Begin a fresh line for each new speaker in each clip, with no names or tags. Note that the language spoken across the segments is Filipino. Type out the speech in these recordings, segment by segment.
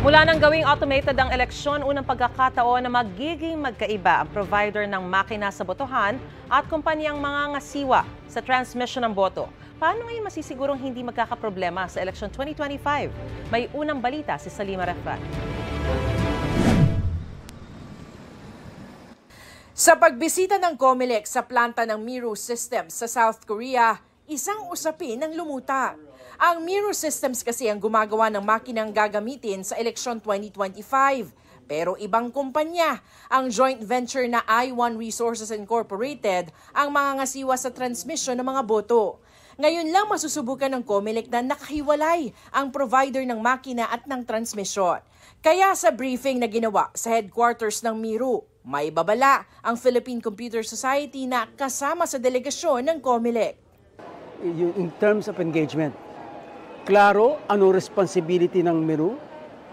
Mula nang gawing automated ang eleksyon, unang pagkakataon na magiging magkaiba ang provider ng makina sa botohan at kumpanyang mga ngasiwa sa transmission ng boto. Paano ngayon masisigurong hindi magkakaproblema sa eleksyon 2025? May unang balita si Salima Refrat.
Sa pagbisita ng COMELEC sa planta ng Miro Systems sa South Korea, isang usapin ang lumuta. Ang Miro Systems kasi ang gumagawa ng makinang gagamitin sa eleksyon 2025. Pero ibang kumpanya, ang joint venture na I-1 Resources Incorporated, ang mga ngasiwa sa transmission ng mga boto. Ngayon lang masusubukan ng COMELEC na nakahiwalay ang provider ng makina at ng transmission. Kaya sa briefing na ginawa sa headquarters ng Miro, may babala ang Philippine Computer Society na kasama sa delegasyon ng COMELEC.
In terms of engagement, klaro ano responsibility ng Miro,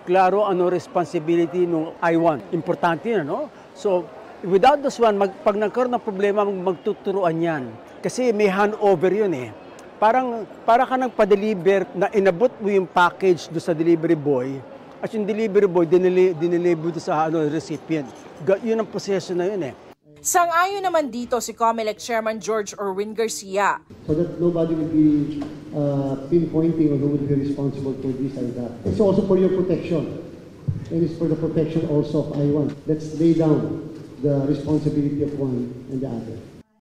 klaro ano responsibility ng I-1. Importante yun, no? So, without this one, pag nagkaroon ng problema, magtuturuan yan. Kasi may handover yun eh. Para ka nagpa-deliver na inabot mo yung package do sa delivery boy, at yung delivery boy dineliver do sa recipient. Yun ang proseso na yun eh.
Sang-ayon naman dito si COMELEC Chairman George Erwin Garcia.
So that nobody will be pinpointing on who will be responsible for this and that. It's also for your protection. And it's for the protection also of I-1. Let's lay down the responsibility of one and the other.